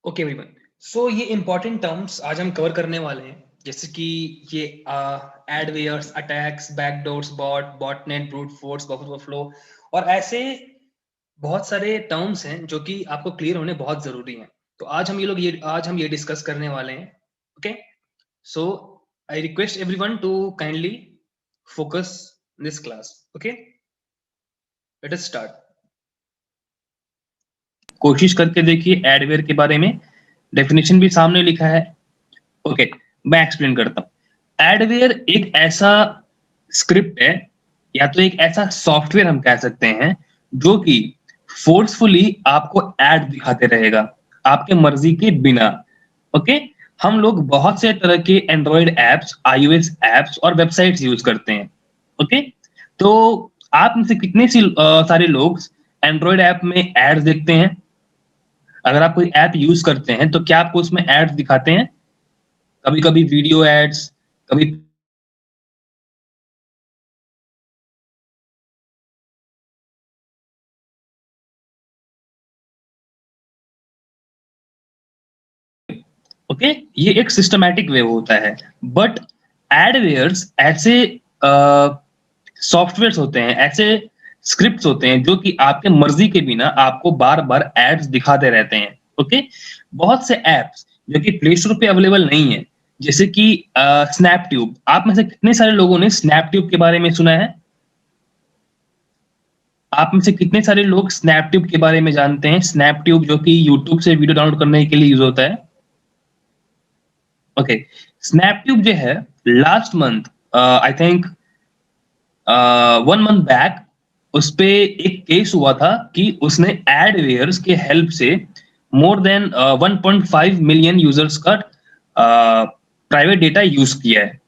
Okay everyone, सो ये important terms आज हम कवर करने वाले हैं, जैसे कि ये adwares, attacks, backdoors, botnet, brute force, buffer flow और ऐसे बहुत सारे टर्म्स हैं जो कि आपको क्लियर होने बहुत जरूरी हैं। तो आज हम ये डिस्कस करने वाले हैं। Okay, so I request everyone to kindly focus this class. Okay, let us start. कोशिश करके देखिए एडवेयर के बारे में, डेफिनेशन भी सामने लिखा है। ओके, मैं एक्सप्लेन करता हूँ। एडवेयर एक ऐसा स्क्रिप्ट है या तो एक ऐसा सॉफ्टवेयर हम कह सकते हैं जो कि फोर्सफुली आपको एड दिखाते रहेगा आपके मर्जी के बिना। ओके, हम लोग बहुत से तरह के एंड्रॉइड एप्स, आईओएस एप्स और वेबसाइट्स यूज करते हैं। ओके, तो आप में से कितने सारे लोग एंड्रॉइड ऐप में एड्स देखते हैं? अगर आप कोई ऐप यूज करते हैं तो क्या आपको उसमें एड्स दिखाते हैं? कभी कभी वीडियो एड्स, कभी ओके, ये एक सिस्टमैटिक वे होता है। बट एडवेयर्स ऐसे सॉफ्टवेयर्स होते हैं, ऐसे स्क्रिप्ट्स होते हैं जो कि आपके मर्जी के बिना आपको बार बार एड्स दिखाते रहते हैं। ओके, बहुत से एप्स जो कि प्ले स्टोर पे अवेलेबल नहीं है, जैसे कि स्नैपट्यूब। आप में से कितने सारे लोगों ने स्नैपट्यूब के बारे में सुना है? आप में से कितने सारे लोग स्नैपट्यूब के बारे में जानते हैं? स्नैपट्यूब जो कि यूट्यूब से वीडियो डाउनलोड करने के लिए यूज होता है। ओके, स्नैपट्यूब जो है last month, I think 1 month back, उस पे एक केस हुआ था कि उसने एडवेयर्स के हेल्प से मोर देन 1.5 मिलियन यूजर्स का प्राइवेट डेटा यूज किया है।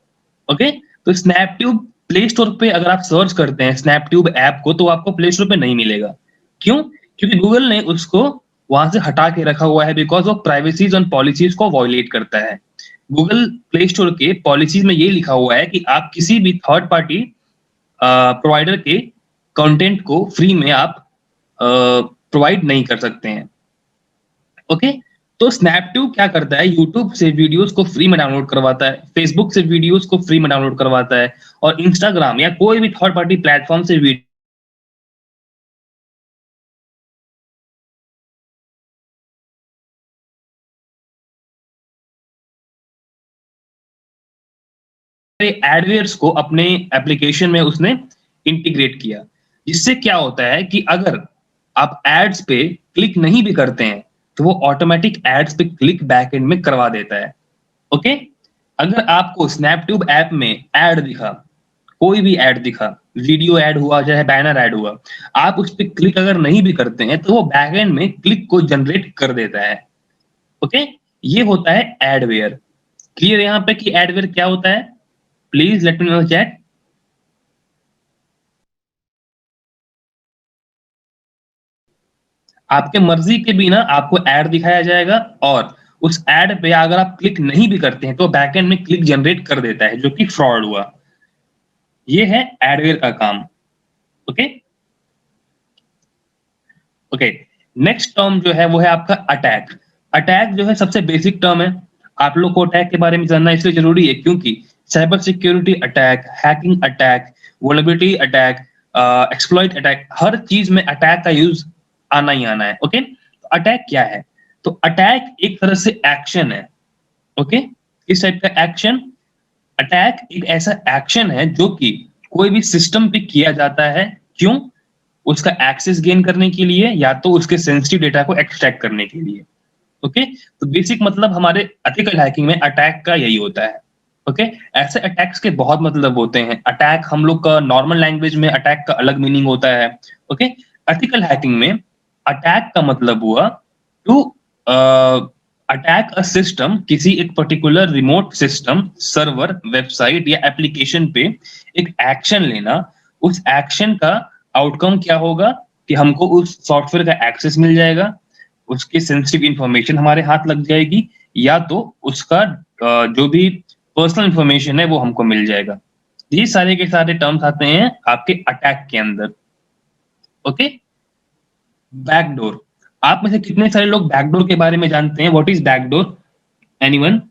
ओके, तो स्नैपट्यूब प्ले स्टोर पे अगर आप सर्च करते हैं स्नैपट्यूब ऐप को तो आपको प्ले स्टोर पे नहीं मिलेगा। क्यों? क्योंकि गूगल ने उसको वहां से हटा के रखा हुआ है, बिकॉज वो प्राइवेसीज और पॉलिसीज को वॉयलेट करता है। गूगल प्ले स्टोर के पॉलिसीज में ये लिखा हुआ है कि आप किसी भी थर्ड पार्टी प्रोवाइडर के कंटेंट को फ्री में आप प्रोवाइड नहीं कर सकते हैं। ओके, तो स्नैपट्यूब क्या करता है? यूट्यूब से वीडियोस को फ्री में डाउनलोड करवाता है, फेसबुक से वीडियोस को फ्री में डाउनलोड करवाता है, और इंस्टाग्राम या कोई भी थर्ड पार्टी प्लेटफॉर्म से एडवेयर्स को अपने एप्लीकेशन में उसने इंटीग्रेट किया, जिससे क्या होता है कि अगर आप एड्स पे क्लिक नहीं भी करते हैं तो वो ऑटोमेटिक एड्स पे क्लिक बैक एंड में करवा देता है। ओके, अगर आपको स्नैपट्यूब ऐप में एड दिखा, कोई भी एड दिखा, वीडियो एड हुआ चाहे बैनर एड हुआ, आप उस पर क्लिक अगर नहीं भी करते हैं तो वो बैक एंड में क्लिक को जनरेट कर देता है। ओके, ये होता है एडवेयर। क्लियर यहाँ पे कि एडवेयर क्या होता है? Please let me know chat. आपके मर्जी के बिना आपको ऐड दिखाया जाएगा, और उस ऐड पे अगर आप क्लिक नहीं भी करते हैं तो बैकएंड में क्लिक जनरेट कर देता है, जो कि फ्रॉड हुआ। ये है एडवेयर का काम। ओके ओके, नेक्स्ट टर्म जो है वो है आपका अटैक। अटैक जो है सबसे बेसिक टर्म है। आप लोग को अटैक के बारे में जानना इसलिए जरूरी है क्योंकि cyber security attack, hacking attack, vulnerability attack, exploit attack, हर चीज में अटैक का यूज आना ही आना है। ओके, तो अटैक क्या है? तो अटैक एक तरह से एक्शन है। ओके, इस टाइप का एक्शन, अटैक एक ऐसा एक्शन है जो कि कोई भी सिस्टम पे किया जाता है। क्यों? उसका एक्सेस गेन करने के लिए या तो उसके सेंसिटिव डेटा को एक्सट्रैक्ट करने के लिए। ओके, तो बेसिक मतलब हमारे एथिकल हैकिंग में अटैक का यही होता है। ओके, ऐसे अटैक्स के बहुत मतलब होते हैं। अटैक हम लोग का नॉर्मल लैंग्वेज में अटैक का अलग मीनिंग होता है। ओके, एथिकल हैकिंग में अटैक का मतलब हुआ टू अटैक अ सिस्टम, किसी एक particular remote system, server, website या एप्लीकेशन पे एक एक्शन लेना। उस एक्शन का आउटकम क्या होगा कि हमको उस सॉफ्टवेयर का एक्सेस मिल जाएगा, उसकी सेंसिटिव इंफॉर्मेशन हमारे हाथ लग जाएगी, या तो उसका जो भी पर्सनल इंफॉर्मेशन है वो हमको मिल जाएगा। ये सारे के सारे टर्म्स आते हैं आपके अटैक के अंदर। Okay, backdoor. आप में से कितने सारे लोग बैकडोर के बारे में जानते हैं? What is backdoor? Anyone?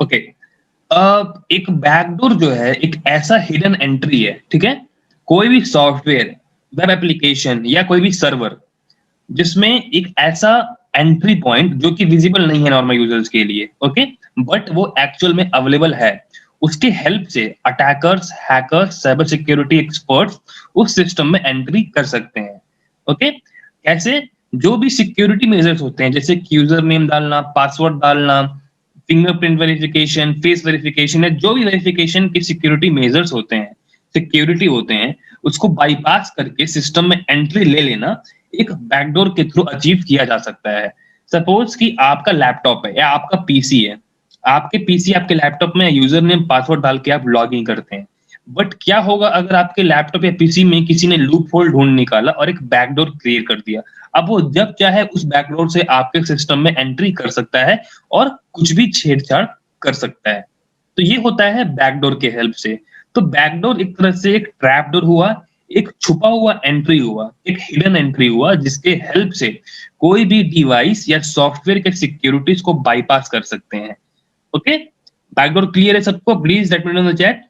Okay, एक बैकडोर जो है एक ऐसा हिडन एंट्री है, ठीक है? कोई भी सॉफ्टवेयर, वेब एप्लीकेशन या कोई भी सर्वर जिसमें एक ऐसा एंट्री पॉइंट जो कि विजिबल नहीं है नॉर्मल यूजर्स के लिए, ओके, बट वो एक्चुअल में अवेलेबल है, उसके हेल्प से attackers, hackers, cyber security experts उस सिस्टम में एंट्री कर सकते हैं। ओके, कैसे? जो भी सिक्योरिटी मेजर्स होते हैं, जैसे यूजर नेम डालना, पासवर्ड डालना, फिंगरप्रिंट वेरिफिकेशन, फेस वेरिफिकेशन, या जो भी वेरिफिकेशन के सिक्योरिटी मेजर्स होते हैं, सिक्योरिटी होते हैं, उसको बाईपास करके सिस्टम में एंट्री ले लेना एक बैकडोर के थ्रू अचीव किया जा सकता है। सपोज कि आपका लैपटॉप है या आपका पीसी है, आपके पीसी, आपके लैपटॉप में यूजर नेम पासवर्ड डाल के आप लॉग इन करते हैं, बट क्या होगा अगर आपके लैपटॉप या पीसी में किसी ने लूप होल ढूंढ निकाला और एक बैकडोर क्रिएट कर दिया? अब वो जब चाहे उस बैकडोर से आपके सिस्टम में एंट्री कर सकता है और कुछ भी छेड़छाड़ कर सकता है। तो ये होता है बैकडोर के हेल्प से। तो बैकडोर एक तरह से एक ट्रैप डोर हुआ, एक छुपा हुआ एंट्री हुआ, एक हिडन एंट्री हुआ, जिसके हेल्प से कोई भी डिवाइस या सॉफ्टवेयर के सिक्योरिटीज को बाईपास कर सकते हैं। ओके, बैकडोर क्लियर है सबको? Please let me know in the chat.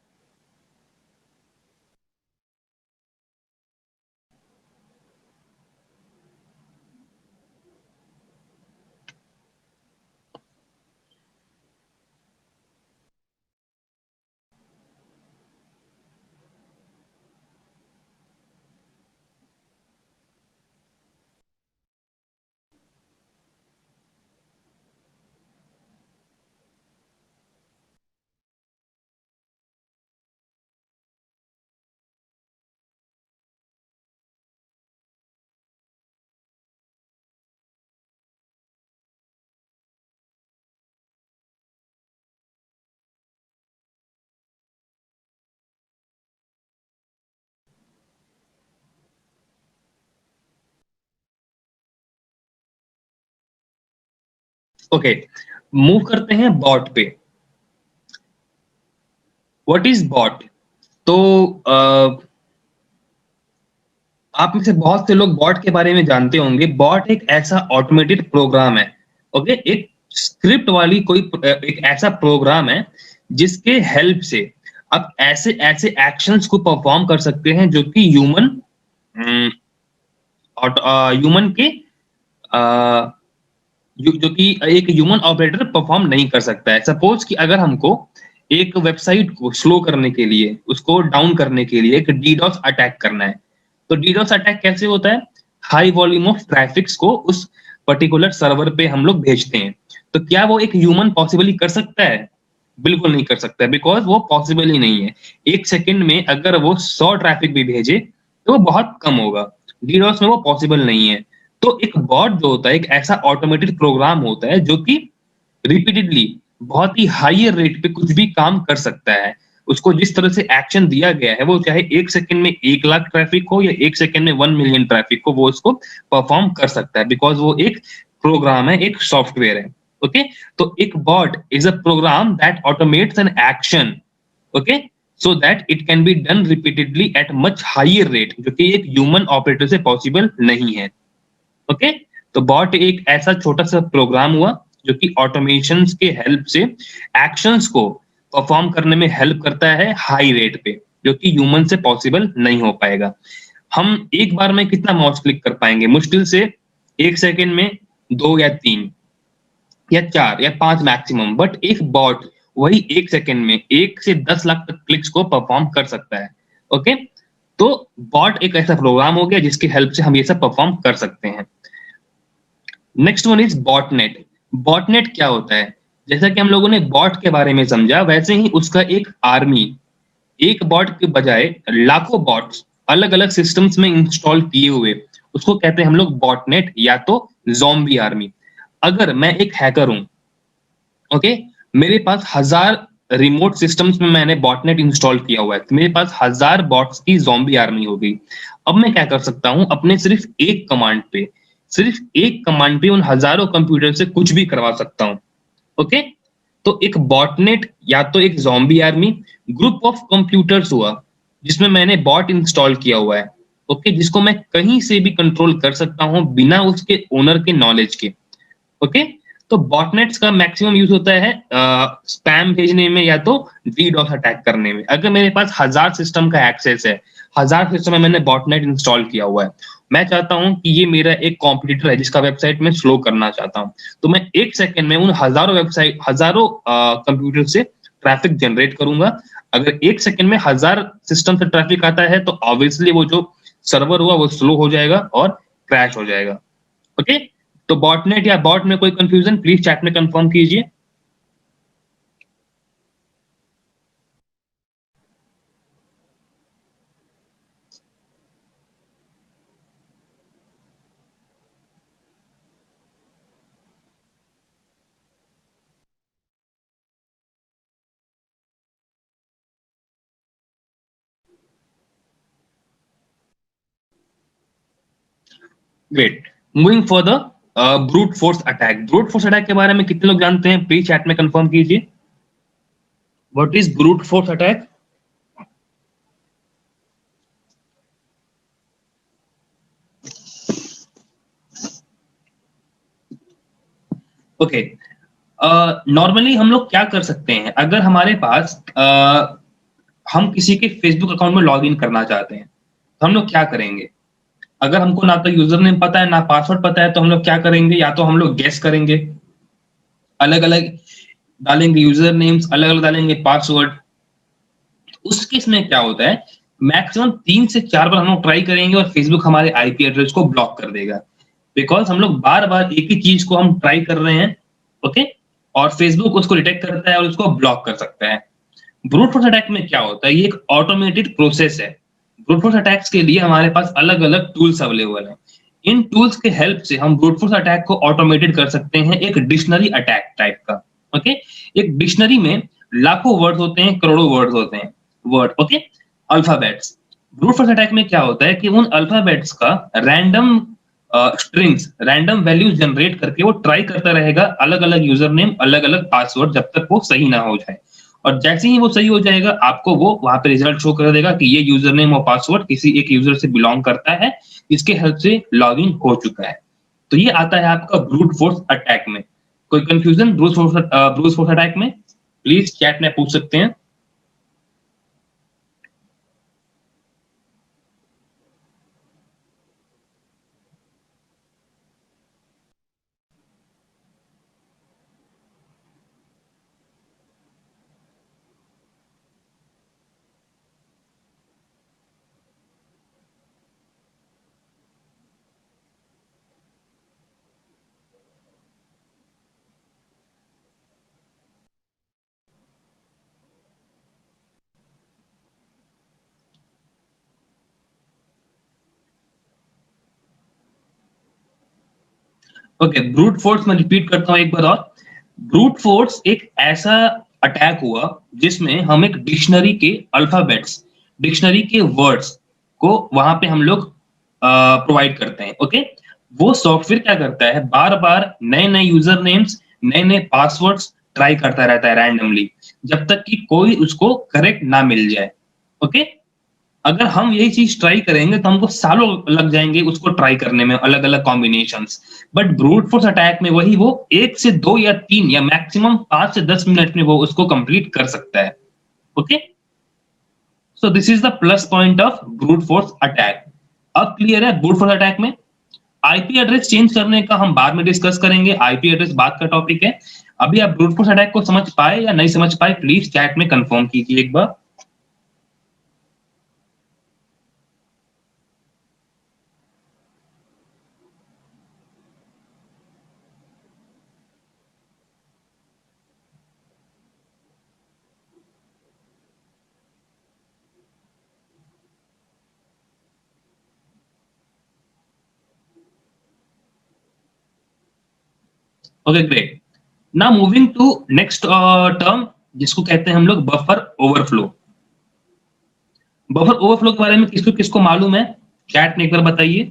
Okay, move करते हैं बॉट पे। What is bought? तो आप में से बहुत से लोग बॉट के बारे में जानते होंगे। बॉट एक ऐसा ऑटोमेटेड प्रोग्राम है, ओके, एक स्क्रिप्ट वाली कोई एक ऐसा प्रोग्राम है जिसके हेल्प से आप ऐसे ऐसे एक्शंस को परफॉर्म कर सकते हैं जो कि ह्यूमन के जो कि एक ह्यूमन ऑपरेटर परफॉर्म नहीं कर सकता है। सपोज कि अगर हमको एक वेबसाइट को स्लो करने के लिए, उसको डाउन करने के लिए एक डीडॉस अटैक करना है, तो डीडॉस अटैक कैसे होता है? हाई वॉल्यूम ऑफ ट्रैफिक्स को उस पर्टिकुलर सर्वर पे हम लोग भेजते हैं। तो क्या वो एक ह्यूमन पॉसिबली कर सकता है? बिल्कुल नहीं कर सकता है, बिकॉज वो पॉसिबल ही नहीं है। एक सेकंड में अगर वो 100 ट्रैफिक भी भेजे तो वो बहुत कम होगा। डीडॉस में वो पॉसिबल नहीं है। तो एक बॉट जो होता है एक ऐसा ऑटोमेटेड प्रोग्राम होता है जो कि रिपीटेडली बहुत ही हायर रेट पे कुछ भी काम कर सकता है। उसको जिस तरह से एक्शन दिया गया है, वो चाहे एक सेकंड में 1 लाख ट्रैफिक हो या एक सेकंड में 1 मिलियन ट्रैफिक को, वो उसको परफॉर्म कर सकता है, बिकॉज वो एक प्रोग्राम है, एक सॉफ्टवेयर है। ओके, तो एक bot is a program that automates an action, okay, so that it can be done repeatedly at much higher rate, जो कि एक ह्यूमन ऑपरेटर से पॉसिबल नहीं है। ओके, तो बॉट एक ऐसा छोटा सा प्रोग्राम हुआ जो कि ऑटोमेशन के हेल्प से एक्शंस को परफॉर्म करने में हेल्प करता है हाई रेट पे, जो कि ह्यूमन से पॉसिबल नहीं हो पाएगा। हम एक बार में कितना माउस क्लिक कर पाएंगे? मुश्किल से एक सेकेंड में 2 या 3 या 4 या 5 मैक्सिमम, बट एक बॉट वही एक सेकेंड में 1 से 10 लाख तक क्लिक्स को परफॉर्म कर सकता है। ओके, तो बॉट एक ऐसा प्रोग्राम हो गया जिसकी हेल्प से हम ये सब परफॉर्म कर सकते हैं। Next one is botnet. Botnet क्या होता है? जैसा कि हम लोगों ने बॉट के बारे में समझा, वैसे ही उसका एक आर्मी, एक बॉट के बजाय लाखों बॉट्स अलग अलग सिस्टम्स में इंस्टॉल किए हुए, उसको कहते हैं हम लोग बॉटनेट या तो ज़ॉम्बी आर्मी। अगर मैं एक हैकर हूं, ओके, मेरे पास 1000 रिमोट सिस्टम्स में मैंने बॉटनेट इंस्टॉल किया हुआ है, तो मेरे पास 1000 बॉट्स की ज़ॉम्बी आर्मी हो गई। अब मैं क्या कर सकता हूं, अपने सिर्फ एक कमांड पे उन हजारों कंप्यूटर से कुछ भी करवा सकता हूं। ओके, तो एक बॉटनेट या तो एक zombie army group of computers हुआ जिसमें मैंने बॉट इंस्टॉल किया हुआ है, ओके, जिसको मैं कहीं से भी कंट्रोल कर सकता हूं बिना उसके ओनर के नॉलेज के। ओके, तो बॉटनेट्स का मैक्सिमम यूज होता है स्पैम भेजने में या तो डीडॉस अटैक करने में। अगर मेरे पास 1000 सिस्टम का एक्सेस है, 1000 सिस्टम में मैंने बॉटनेट इंस्टॉल किया हुआ है, मैं चाहता हूं कि ये मेरा एक कॉम्पिटिटर है जिसका वेबसाइट मैं स्लो करना चाहता हूं, तो मैं एक सेकंड में उन हजारों कंप्यूटर से ट्रैफिक जनरेट करूंगा। अगर एक सेकंड में 1000 सिस्टम से ट्रैफिक आता है तो ऑब्वियसली वो जो सर्वर हुआ वो स्लो हो जाएगा और क्रैश हो जाएगा। ओके, तो बॉटनेट या बॉट में कोई कंफ्यूजन प्लीज चैट में कंफर्म कीजिए। Great, moving for the brute force attack. Brute force attack के बारे में कितने लोग जानते हैं, प्लीज चैट में कंफर्म कीजिए। What is brute force attack? Okay, normally हम लोग क्या कर सकते हैं, अगर हमारे पास हम किसी के फेसबुक अकाउंट में लॉग इन करना चाहते हैं तो हम लोग क्या करेंगे? अगर हमको ना तो यूजर नेम पता है ना पासवर्ड पता है तो हम लोग क्या करेंगे, या तो हम लोग गेस करेंगे, अलग अलग डालेंगे यूजर नेम्स, अलग अलग डालेंगे पासवर्ड। उस केस में क्या होता है, मैक्सिमम 3 से 4 बार हम लोग ट्राई करेंगे और फेसबुक हमारे आईपी एड्रेस को ब्लॉक कर देगा, बिकॉज हम लोग बार बार एक ही चीज को हम ट्राई कर रहे हैं। ओके, और फेसबुक उसको डिटेक्ट करता है और उसको ब्लॉक कर सकता है। ब्रूट फोर्स अटैक में क्या होता है, ये एक ऑटोमेटेड प्रोसेस है। ब्रूट फोर्स अटैक्स के लिए हमारे पास अलग अलग टूल्स अवेलेबल हैं। इन टूल्स के हेल्प से हम ब्रूट फोर्स अटैक को ऑटोमेटेड कर सकते हैं, एक डिक्शनरी अटैक टाइप का। ओके, एक डिक्शनरी में लाखों वर्ड्स होते हैं, करोड़ों वर्ड्स होते हैं, word, okay, alphabets. Brute force attack में क्या होता है कि उन अल्फाबेट्स का random strings, random values generate करके वो ट्राई करता रहेगा अलग अलग यूजर नेम, अलग अलग पासवर्ड, जब तक वो सही ना हो जाए। और जैसे ही वो सही हो जाएगा आपको वो वहां पे रिजल्ट शो कर देगा कि ये यूजर नेम और पासवर्ड किसी एक यूजर से बिलोंग करता है, इसके हेल्प से लॉग इन हो चुका है। तो ये आता है आपका ब्रूट फोर्स अटैक में। कोई कंफ्यूजन ब्रूट फोर्स अटैक में, प्लीज चैट में पूछ सकते हैं। ओके, ब्रूट फोर्स मैं रिपीट करता हूं एक बार और। ब्रूट फोर्स एक ऐसा अटैक हुआ जिसमें हम एक डिक्शनरी के अल्फाबेट्स, डिक्शनरी के वर्ड्स को वहां पे हम लोग प्रोवाइड करते हैं। ओके, वो सॉफ्टवेयर क्या करता है, बार बार नए नए यूजर नेम्स, नए नए पासवर्ड्स ट्राई करता रहता है रैंडमली, जब तक कि कोई उसको करेक्ट ना मिल जाए। ओके, अगर हम यही चीज ट्राई करेंगे तो हमको सालों लग जाएंगे उसको ट्राई करने में, अलग अलग combinations. But brute force attack में वही वो 1 से 2 या 3 या मैक्सिमम 5 से 10 मिनट में वो उसको कंप्लीट कर सकता है। Okay, so this is the plus point of brute force attack. अब क्लियर है ब्रूट फोर्स अटैक में? आईपी एड्रेस चेंज करने का हम बाद में डिस्कस करेंगे, आईपी एड्रेस बात का टॉपिक है। अभी आप ब्रूट फोर्स अटैक को समझ पाए या नहीं समझ पाए, प्लीज चैट में कंफर्म कीजिए एक बार। Okay great. Now moving to next term जिसको कहते हैं हम लोग बफर ओवरफ्लो। बफर ओवरफ्लो के बारे में किसको किसको मालूम है, चैट में एक बार बताइए।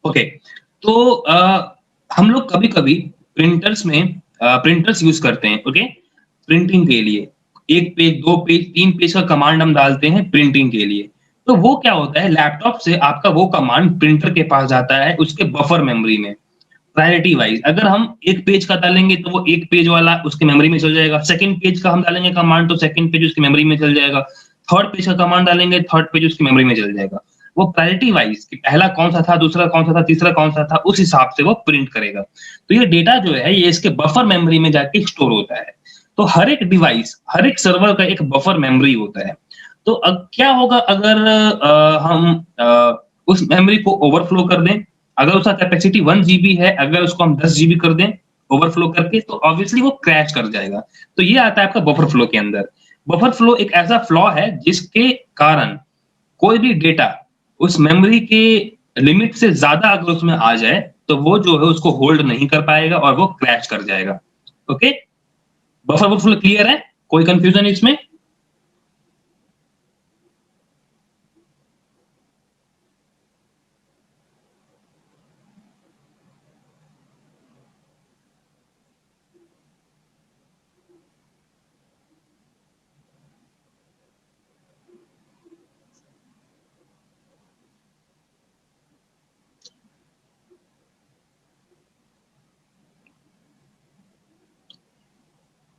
ओके तो हम लोग कभी कभी प्रिंटर्स में प्रिंटर्स यूज करते हैं, ओके, प्रिंटिंग के लिए। एक पेज, दो पेज, तीन पेज का कमांड हम डालते हैं प्रिंटिंग के लिए। तो वो क्या होता है, लैपटॉप से आपका वो कमांड प्रिंटर के पास जाता है उसके बफर मेमोरी में, प्रायोरिटी वाइज। अगर हम एक पेज का डालेंगे तो वो एक पेज वाला उसके मेमोरी में चल जाएगा, सेकंड पेज का हम डालेंगे कमांड तो सेकंड पेज उसकी मेमोरी में चल जाएगा, थर्ड पेज का कमांड डालेंगे थर्ड पेज उसकी मेमोरी में चल जाएगा। वो प्रायोरिटी वाइज कि पहला कौन सा था, दूसरा कौन सा था, तीसरा कौन सा था, उस हिसाब से वो प्रिंट करेगा। तो ये डेटा जो है ये इसके बफर मेमोरी में जाके स्टोर होता है। तो हर एक डिवाइस, हर एक सर्वर का एक बफर मेमोरी होता है। तो अब क्या होगा अगर हम उस मेमोरी को ओवरफ्लो कर दें। अगर उसका कैपेसिटी 1 जीबी है, अगर उसको हम 10 जीबी कर दें ओवरफ्लो करके, तो ऑब्वियसली वो क्रैश कर जाएगा। तो ये आता है आपका बफर फ्लो के अंदर। बफर फ्लो एक ऐसा फ्लॉ है जिसके कारण कोई भी डेटा उस मेमोरी के लिमिट से ज्यादा अगर उसमें आ जाए तो वो जो है उसको होल्ड नहीं कर पाएगा और वो क्रैश कर जाएगा। ओके, बफर ओवरफ्लो क्लियर है, कोई कंफ्यूजन इसमें?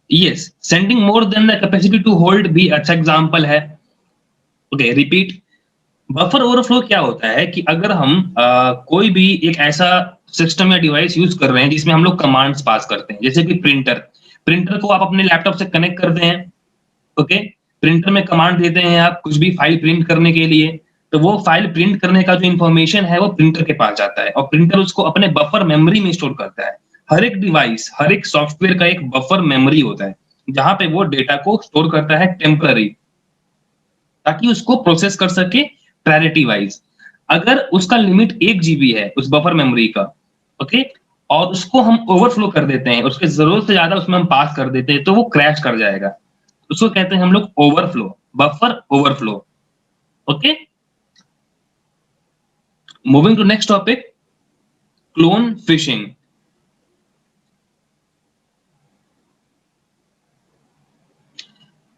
Yes, sending more than the capacity to hold भी अच्छा एग्जांपल है। Okay repeat. बफर ओवरफ्लो क्या होता है कि अगर हम कोई भी एक ऐसा सिस्टम या डिवाइस यूज कर रहे हैं जिसमें हम लोग कमांड्स पास करते हैं, जैसे कि प्रिंटर। प्रिंटर को आप अपने लैपटॉप से कनेक्ट करते हैं, ओके। प्रिंटर में कमांड देते हैं आप कुछ भी फाइल प्रिंट करने के लिए, तो वो फाइल प्रिंट करने का जो इंफॉर्मेशन है वो प्रिंटर के पास जाता है और प्रिंटर उसको अपने बफर मेमोरी में स्टोर करता है। हर एक डिवाइस, हर एक सॉफ्टवेयर का एक बफर मेमोरी होता है जहां पे वो डेटा को स्टोर करता है टेम्पररी, ताकि उसको प्रोसेस कर सके प्रायोरिटी वाइज। अगर उसका लिमिट 1 जीबी है उस बफर मेमोरी का, ओके, और उसको हम ओवरफ्लो कर देते हैं, उसके जरूरत से ज्यादा उसमें हम पास कर देते हैं, तो वो क्रैश कर जाएगा। उसको कहते हैं हम लोग overflow, buffer overflow. Okay, moving to next topic, clone phishing.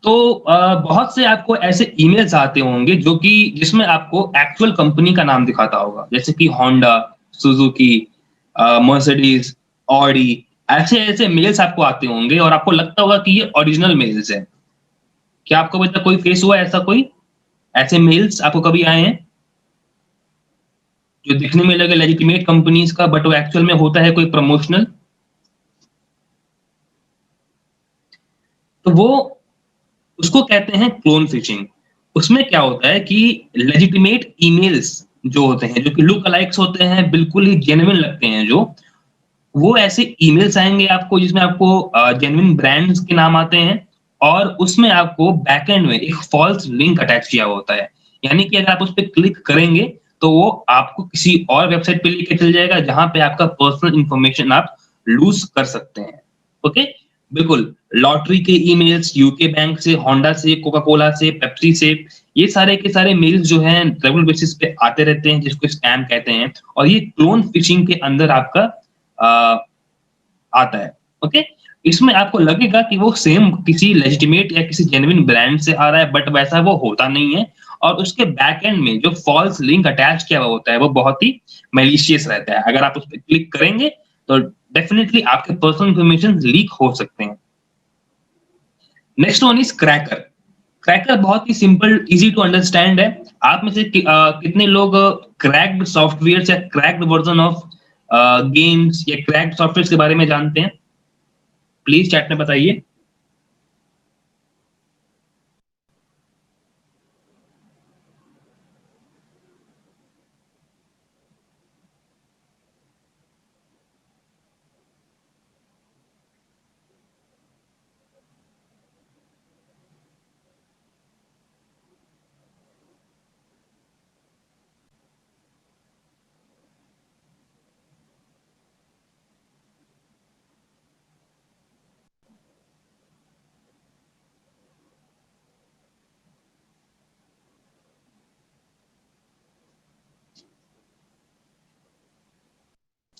तो बहुत से आपको ऐसे ईमेल्स आते होंगे जो कि जिसमें आपको एक्चुअल कंपनी का नाम दिखाता होगा, जैसे कि होंडा, सुजुकी, मर्सिडीज, ऑडी। ऐसे ऐसे मेल्स आपको आते होंगे और आपको लगता होगा कि ये ओरिजिनल मेल्स है। क्या आपको अभी तक कोई फेस हुआ है ऐसा, कोई ऐसे मेल्स आपको कभी आए हैं जो दिखने में लगे लेजिटिमेट कंपनीज का बट वो एक्चुअल में होता है कोई प्रमोशनल? तो वो उसको कहते हैं क्लोन फिशिंग। उसमें क्या होता है कि लेजिटिमेट ईमेल्स जो होते हैं, जो कि लुक अलाइक्स होते हैं, बिल्कुल ही जेन्युइन लगते हैं, जो वो ऐसे ईमेल्स आएंगे आपको जिसमें आपको जेन्युइन ब्रांड्स के नाम आते हैं और उसमें आपको बैकएंड में एक फॉल्स लिंक अटैच किया होता है। यानी कि अगर आप उस पर क्लिक करेंगे तो वो आपको किसी और वेबसाइट पे लेके चल जाएगा जहां पे आपका पर्सनल इंफॉर्मेशन आप लूज कर सकते हैं। ओके, बिल्कुल। लॉटरी के ईमेल्स, यूके बैंक से, होंडा से, कोका कोला से, पेप्सी से, ये सारे के सारे मेल्स जो हैं रेगुलर बेसिस पे आते रहते हैं, जिसको स्पैम कहते हैं। और ये क्लोन फिशिंग के अंदर आपका आता है। ओके, इसमें आपको लगेगा कि वो सेम किसी लेजिटिमेट या किसी जेन्युइन ब्रांड से आ रहा है, बट वैसा वो होता नहीं है। और उसके बैक एंड में जो फॉल्स लिंक अटैच किया हुआ होता है वो बहुत ही मैलिशियस रहता है। अगर आप उस पर क्लिक करेंगे तो डेफिनेटली आपके पर्सनल इंफॉर्मेशन लीक हो सकते हैं। Next one is cracker. Cracker बहुत ही सिंपल, इजी टू अंडरस्टैंड है। आप में से कितने लोग क्रैक्ड सॉफ्टवेयर या क्रैक्ड वर्जन ऑफ गेम्स या क्रैक्ड सॉफ्टवेयर के बारे में जानते हैं? प्लीज चैट में बताइए।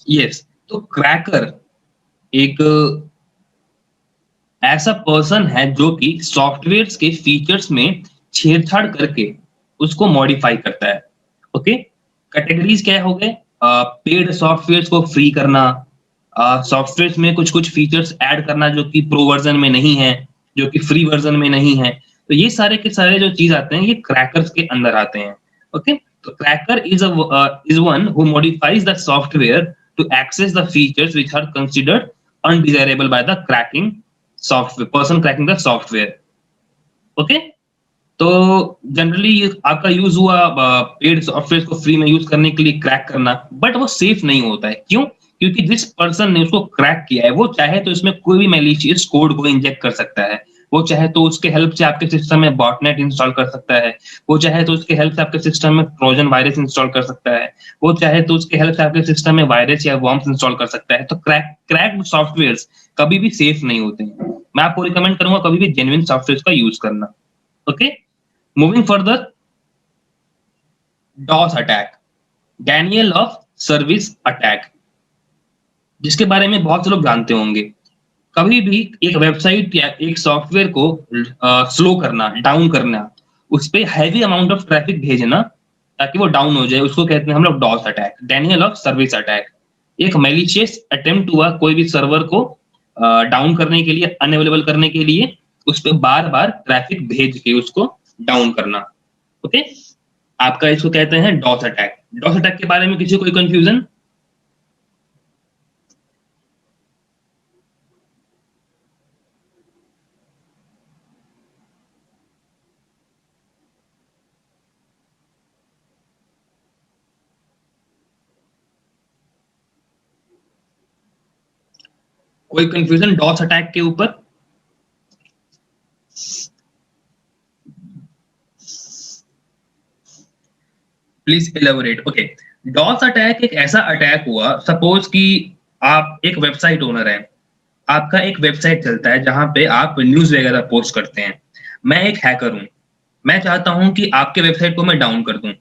यस, तो क्रैकर एक ऐसा पर्सन है जो कि सॉफ्टवेयर के फीचर्स में छेड़छाड़ करके उसको मॉडिफाई करता है। ओके, कैटेगरीज क्या हो गए? पेड सॉफ्टवेयर को फ्री करना, सॉफ्टवेयर में कुछ कुछ फीचर्स ऐड करना जो कि प्रो वर्जन में नहीं है, जो कि फ्री वर्जन में नहीं है। तो ये सारे के सारे जो चीज आते हैं ये क्रैकर्स के अंदर आते हैं। ओके, तो cracker is one who modifies the software to access the features which are considered undesirable by the cracking software person cracking the software. Okay, तो जनरली ये आपका यूज हुआ पेड सॉफ्टवेयर को फ्री में यूज करने के लिए क्रैक करना, बट वो सेफ नहीं होता है। क्यों? क्योंकि जिस पर्सन ने उसको क्रैक किया है वो चाहे तो इसमें कोई भी मैलिशियस कोड को इंजेक्ट कर सकता है। वो चाहे तो उसके हेल्प से आपके सिस्टम में बॉटनेट इंस्टॉल कर सकता है। वो चाहे तो उसके हेल्प से आपके सिस्टम में ट्रोजन वायरस इंस्टॉल कर सकता है। वो चाहे तो उसके हेल्प से आपके सिस्टम में वायरस या वर्म्स इंस्टॉल कर सकता है। तो क्रैक्ड सॉफ्टवेयर कभी भी सेफ नहीं होते हैं। मैं आपको रिकमेंड करूंगा कभी भी जेन्युइन सॉफ्टवेयर का यूज करना। Okay, moving further, DoS attack, denial of service attack, जिसके बारे में बहुत से लोग जानते होंगे। कभी भी एक वेबसाइट या एक सॉफ्टवेयर को स्लो करना, डाउन करना, उस पे हैवी अमाउंट ऑफ ट्रैफिक भेजना ताकि वो डाउन हो जाए, उसको कहते हैं हम लोग DoS attack, denial of service attack. एक मैलिशियस अटेम्प्ट हुआ कोई भी सर्वर को डाउन करने के लिए, अनअवेलेबल करने के लिए, उस पे बार बार ट्रैफिक भेज के उसको डाउन करना। ओके, आपका इसको कहते हैं डॉस अटैक। डॉस अटैक के बारे में किसी को कोई कंफ्यूजन? कोई कंफ्यूजन डॉस अटैक के ऊपर? Please elaborate. Okay, DoS attack एक ऐसा अटैक हुआ, सपोज कि आप एक वेबसाइट ओनर है, आपका एक वेबसाइट चलता है जहां पे आप न्यूज वगैरह पोस्ट करते हैं। मैं एक हैकर हूं, मैं चाहता हूं कि आपके वेबसाइट को मैं डाउन कर दूं।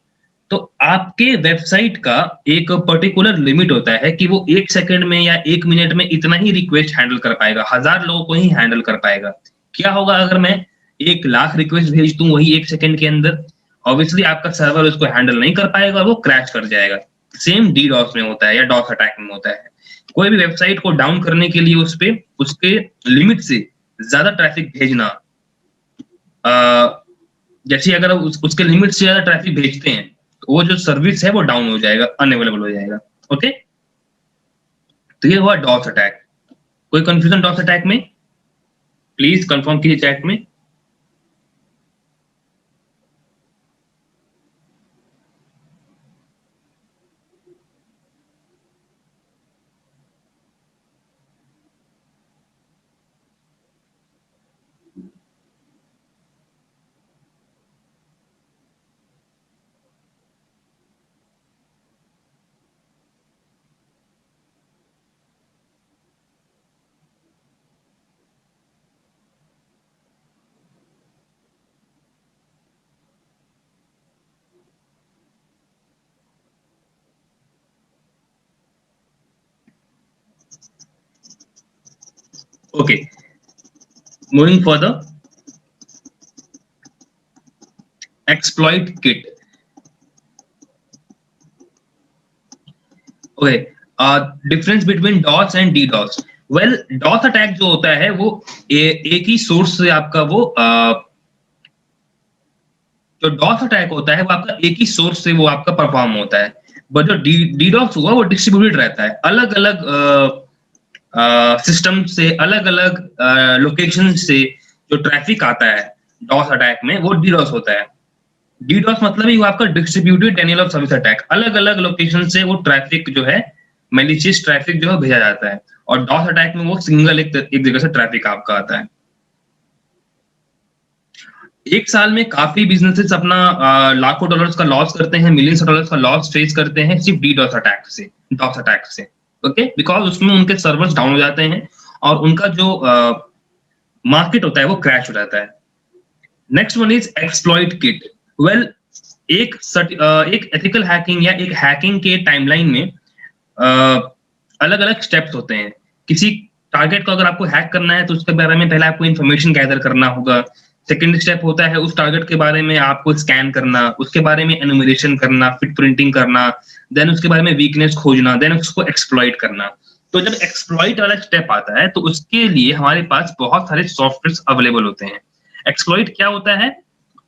तो आपके वेबसाइट का एक पर्टिकुलर लिमिट होता है कि वो 1 सेकंड में या 1 मिनट में इतना ही रिक्वेस्ट हैंडल कर पाएगा, 1000 लोगों को ही हैंडल कर पाएगा। क्या होगा अगर मैं 1 लाख रिक्वेस्ट भेज दूं वही 1 सेकंड के अंदर? ऑब्वियसली आपका सर्वर उसको हैंडल नहीं कर पाएगा और वो क्रैश कर जाएगा। सेम डीडॉस में होता है या डॉस अटैक में होता है। कोई भी वेबसाइट को डाउन करने के लिए उस पे उसके लिमिट से ज्यादा ट्रैफिक भेजना, जैसे अगर उसके लिमिट से ज्यादा ट्रैफिक भेजते हैं तो वो जो सर्विस है वो डाउन हो जाएगा, अनअवेलेबल हो जाएगा। ओके, तो ये हुआ डॉस अटैक। कोई कंफ्यूजन डॉस अटैक में? प्लीज कंफर्म कीजिए चैट में। Okay, moving further, exploit kit. Okay, difference between DOS and DDoS. Well, DOS attack जो होता है वो एक ही सोर्स से आपका वो जो डॉस अटैक होता है वो आपका एक ही सोर्स से वो आपका परफॉर्म होता है, बट जो डीडॉस हुआ वो डिस्ट्रीब्यूटेड रहता है, अलग अलग सिस्टम से, अलग अलग लोकेशन से जो ट्रैफिक आता है डॉस अटैक में वो डीडॉस होता है। डीडॉस मतलब ही वो आपका distributed Daniel of service attack, अलग अलग लोकेशन से वो ट्रैफिक जो है, मैलिशियस ट्रैफिक जो है भेजा जाता है, और डॉस अटैक में वो सिंगल एक जगह से ट्रैफिक आपका आता है। एक साल में काफी बिजनेसेस अपना लाखों डॉलर्स का लॉस करते हैं, मिलियंस डॉलर्स का लॉस फेस करते हैं सिर्फ डीडॉस अटैक से, डॉस अटैक से। ओके, बिकॉज उसमें उनके सर्वर्स डाउन हो जाते हैं और उनका जो मार्केट होता है वो क्रैश हो जाता है। Next one is exploit kit. Well, एक एथिकल हैकिंग या एक हैकिंग के टाइमलाइन में अलग अलग स्टेप्स होते हैं। किसी टारगेट को अगर आपको हैक करना है तो उसके बारे में पहले आपको इन्फॉर्मेशन गैदर करना होगा। सेकेंड स्टेप होता है उस टारगेट के बारे में आपको स्कैन करना, उसके बारे में एनुमरेशन करना, फिट प्रिंटिंग करना, देन उसके बारे में वीकनेस खोजना, देन उसको एक्सप्लॉइट करना। तो जब एक्सप्लॉइट वाला स्टेप आता है तो उसके लिए हमारे पास बहुत सारे सॉफ्टवेयर अवेलेबल होते हैं। एक्सप्लॉइट क्या होता है?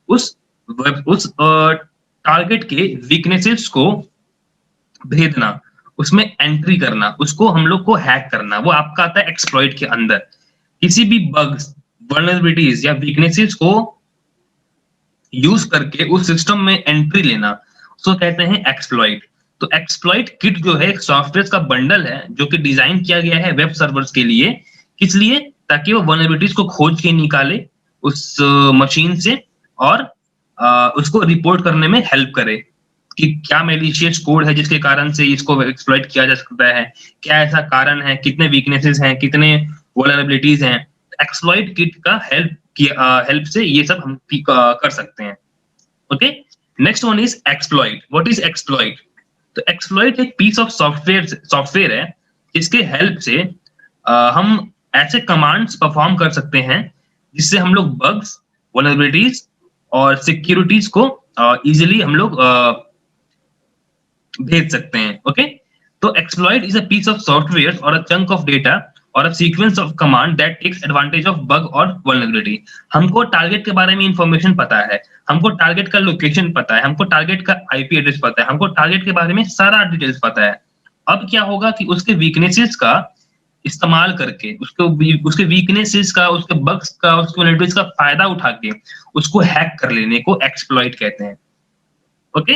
उस टारगेट के वीकनेसेस को भेदना, उसमें एंट्री करना, उसको हम लोग को हैक करना, वो आपका आता है एक्सप्लॉइट के अंदर। किसी भी बग्स, वल्नरेबिलिटीज या वीकनेसेस को यूज करके उस सिस्टम में एंट्री लेना, उसको कहते हैं एक्सप्लॉइट। तो एक्सप्लॉइट किट जो है एक सॉफ्टवेयर का बंडल है जो कि डिजाइन किया गया है वेब सर्वर्स के लिए। किस लिए? ताकि वो वल्नरेबिलिटीज को खोज के निकाले उस मशीन से और उसको रिपोर्ट करने में हेल्प करे कि क्या मैलिशियस कोड है जिसके कारण से इसको एक्सप्लॉइट किया जा सकता है, क्या ऐसा कारण है, कितने वीकनेसेस हैं, कितने वल्नरेबिलिटीज हैं। एक्सप्लॉइट किट का हेल्प से ये सब हम कर सकते हैं। Okay, next one is exploit. What is exploit? तो एक्सप्लॉइट एक पीस ऑफ सॉफ्टवेयर है जिसके हेल्प से हम ऐसे कमांड्स परफॉर्म कर सकते हैं जिससे हम लोग बग्स, वल्नरेबिलिटीज और सिक्योरिटीज को इजीली हम लोग भेज सकते हैं। ओके, तो exploit is a piece of software और अ चंक ऑफ डेटा और a sequence of command that takes advantage of bug और वल्नरेबिलिटी। हमको टारगेट के बारे में इंफॉर्मेशन पता है, हमको टारगेट का लोकेशन पता है, हमको टारगेट का आईपी एड्रेस पता है, हमको टारगेट के बारे में सारा डिटेल्स पता है। अब क्या होगा कि उसके वीकनेसेस का इस्तेमाल करके, उसके वीकनेसेस का, उसके बग्स का, उसके वल्नरेबिलिटीज का फायदा उठा के उसको हैक कर लेने को एक्सप्लॉइट कहते हैं। Okay,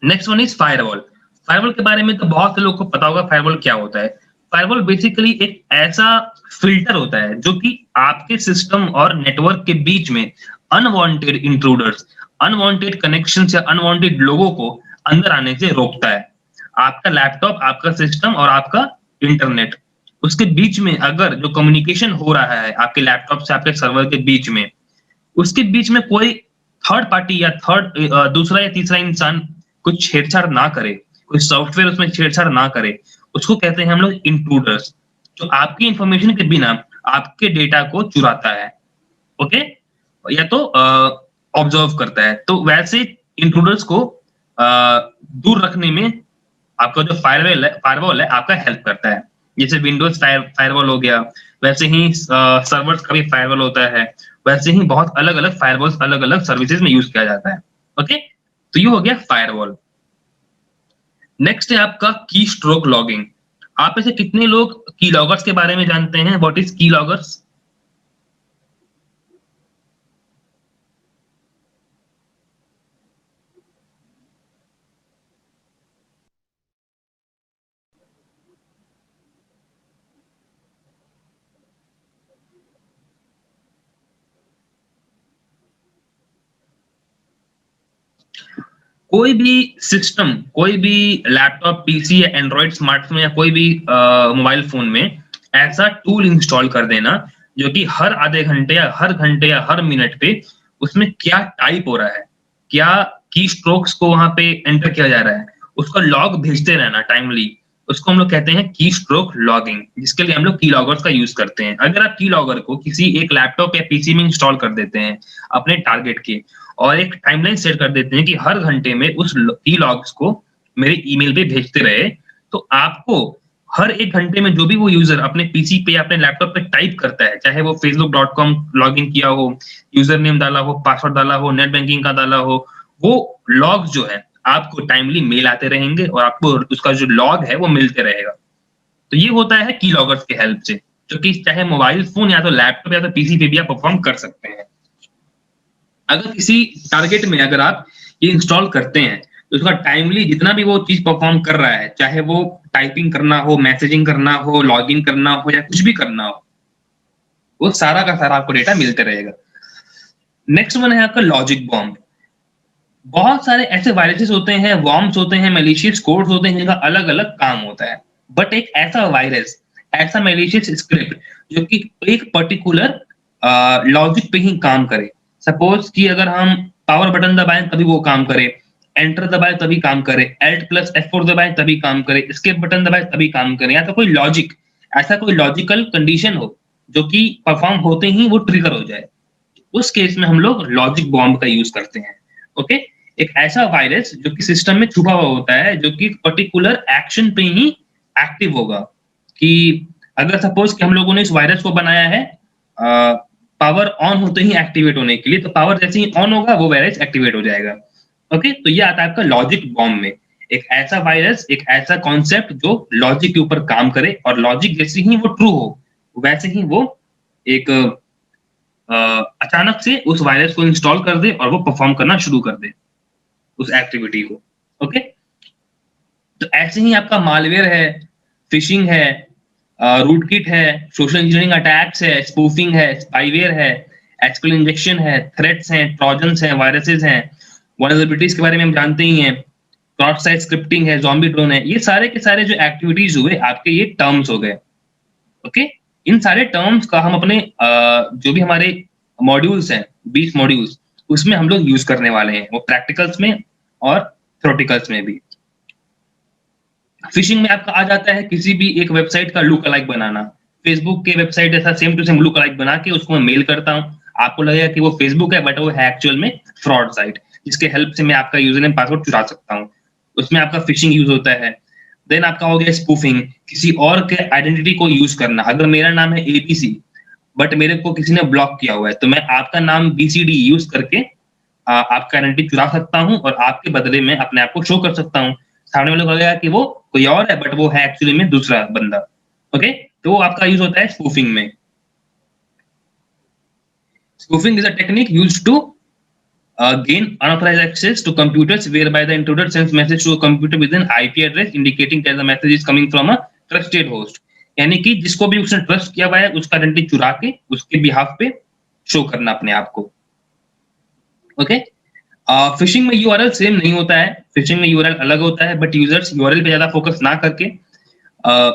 next one is firewall. Firewall के बारे में तो बहुत से लोग को पता होगा फायरवॉल क्या होता है। फायरवॉल बेसिकली एक ऐसा फिल्टर होता है जो कि आपके सिस्टम और नेटवर्क के बीच में अनवांटेड इंट्रूडर्स, अनवांटेड कनेक्शंस या अनवांटेड लोगों को अंदर आने से रोकता है। आपका लैपटॉप, आपका सिस्टम और आपका इंटरनेट, उसके बीच में अगर जो कम्युनिकेशन हो रहा है आपके लैपटॉप से आपके सर्वर के बीच में, उसके बीच में कोई थर्ड पार्टी या दूसरा या तीसरा इंसान कुछ छेड़छाड़ ना करे, कोई सॉफ्टवेयर उसमें छेड़छाड़ ना करे, उसको कहते हैं हम लोग इंट्रूडर्स, जो आपकी इंफॉर्मेशन के बिना आपके डेटा को चुराता है। ओके, या तो ऑब्जर्व करता है। तो वैसे इंट्रूडर्स को दूर रखने में आपका जो फायरवॉल है आपका हेल्प करता है। जैसे विंडोज फायरवॉल हो गया, वैसे ही सर्वर्स का भी फायरवॉल होता है, वैसे ही बहुत अलग अलग फायरवॉल्स अलग अलग सर्विसेज में यूज किया जाता है। ओके, तो ये हो गया फायरवॉल। नेक्स्ट है आपका की स्ट्रोक लॉगिंग। आप में से कितने लोग की लॉगर्स के बारे में जानते हैं? व्हाट इज की लॉगर्स? कोई भी सिस्टम, कोई भी लैपटॉप, पीसी या एंड्रॉइड स्मार्टफोन या कोई भी मोबाइल फोन में ऐसा टूल इंस्टॉल कर देना जो कि हर आधे घंटे या हर घंटे या हर मिनट पे उसमें क्या टाइप हो रहा है, क्या की स्ट्रोक्स को वहां पे एंटर किया जा रहा है, उसका लॉग भेजते रहना टाइमली। उसको हम लोग कहते हैं की स्ट्रोक लॉगिंग, जिसके लिए हम लोग की लॉगर्स का यूज करते हैं। अगर आप की लॉगर को किसी एक लैपटॉप या पीसी में इंस्टॉल कर देते हैं अपने टारगेट के, और एक टाइमलाइन सेट कर देते हैं कि हर घंटे में उस की लॉग्स को मेरे ईमेल पे भेजते रहे, तो आपको हर एक घंटे में जो भी वो यूजर अपने पीसी पे या अपने लैपटॉप पे टाइप करता है, चाहे वो facebook.com लॉग इन किया हो, यूजर नेम डाला हो, पासवर्ड डाला हो, नेट बैंकिंग का डाला हो, वो लॉग जो है आपको टाइमली मेल आते रहेंगे और आपको उसका जो लॉग है वो मिलते रहेगा। तो ये होता है की लॉगर्स के हेल्प से, जो कि चाहे मोबाइल फोन या तो लैपटॉप या तो पीसी पे भी आप परफॉर्म कर सकते हैं। अगर किसी टारगेट में अगर आप ये इंस्टॉल करते हैं तो उसका टाइमली जितना भी वो चीज परफॉर्म कर रहा है, चाहे वो टाइपिंग करना हो, मैसेजिंग करना हो, लॉगिन करना हो या कुछ भी करना हो, वो सारा का सारा आपको डेटा मिलते रहेगा। नेक्स्ट वन है आपका लॉजिक बॉम्ब। बहुत सारे ऐसे वायरसेस होते हैं, वॉर्म्स होते हैं, मैलिशियस कोड्स होते हैं जिनका अलग अलग काम होता है, बट एक ऐसा वायरस, ऐसा मैलिशियस स्क्रिप्ट जो कि एक पर्टिकुलर लॉजिक पे ही काम करे। सपोज कि अगर हम पावर बटन दबाएं तभी वो काम करे, एंटर दबाएं तभी काम करे, Alt प्लस F4 दबाएं तभी काम करे, एस्केप बटन दबाएं तभी काम करे, या तो कोई लॉजिक, ऐसा कोई लॉजिकल कंडीशन हो जो कि परफॉर्म होते ही वो ट्रिगर हो जाए, उस केस में हम लोग लॉजिक बॉम्ब का यूज करते हैं। ओके, एक ऐसा वायरस जो कि सिस्टम में छुपा हुआ होता है, जो कि पर्टिकुलर एक्शन पे ही एक्टिव होगा। कि अगर सपोज कि हम लोगों ने इस वायरस को बनाया है पावर ऑन होते ही एक्टिवेट होने के लिए, तो पावर जैसे ही ऑन होगा वो वायरस एक्टिवेट हो जाएगा। ओके, तो ये आता है आपका लॉजिक बॉम्ब में, एक ऐसा वायरस, एक ऐसा कॉन्सेप्ट जो लॉजिक के ऊपर काम करे, और लॉजिक जैसे ही वो ट्रू हो वैसे ही वो एक अचानक से उस वायरस को इंस्टॉल कर दे और वो परफॉर्म करना शुरू कर दे उस एक्टिविटी को। ओके, तो ऐसे ही आपका मालवेयर है, फिशिंग है, रूटकिट है, सोशल इंजीनियरिंग अटैक्स है, स्पूफिंग है, स्पाईवेयर है, एसक्यूएल इंजेक्शन है, थ्रेट्स हैं, ट्रोजन्स हैं, वायरसेस हैं, वल्नरेबिलिटीज के बारे में हम जानते ही हैं, क्रॉस साइट स्क्रिप्टिंग है, ज़ॉम्बी ड्रोन है। ये सारे के सारे जो एक्टिविटीज हुए आपके, ये टर्म्स हो गए। ओके, इन सारे टर्म्स का हम अपने जो भी हमारे मॉड्यूल्स हैं, 20 मॉड्यूल्स, उसमें हम लोग यूज करने वाले हैं, वो प्रैक्टिकल्स में और थ्योरेटिकल्स में भी। फिशिंग में आपका आ जाता है किसी भी एक वेबसाइट का लुक अलाइक बनाना। फेसबुक के वेबसाइट जैसा same to same look alike बना के उसको मैं मेल करता हूँ, आपको लगेगा कि वो फेसबुक है, बट वो है एक्चुअल में फ्रॉड साइट, जिसके हेल्प से मैं आपका यूजर नेम पासवर्ड चुरा सकता हूँ। उसमें आपका फिशिंग यूज होता है। देन आपका हो गया स्पूफिंग, किसी और के आइडेंटिटी को यूज करना। अगर मेरा नाम है एबीसी बट मेरे को किसी ने ब्लॉक किया हुआ है, तो मैं आपका नाम बीसीडी यूज करके आपका आइडेंटिटी चुरा सकता हूँ और आपके बदले में अपने आप को शो कर सकता हूँ। सामने वाले को लगेगा कि वो कोई और है, बट वो है एक्चुअली में दूसरा बंदा। ओके, तो वो आपका यूज होता है स्पूफिंग में। Spoofing is a technique used to gain unauthorized access to computers whereby the intruder sends message to a computer with an IP address indicating that the message is coming from a trusted host। यानी कि जिसको भी उसने trust किया हुआ है उसका identity चुरा के उसके बिहाफ पे शो करना अपने आप को। ओके, फिशिंग में यूआरएल सेम नहीं होता है, फिशिंग में यूआरएल अलग होता है, बट यूजर्स यूआरएल पे ज्यादा फोकस ना करके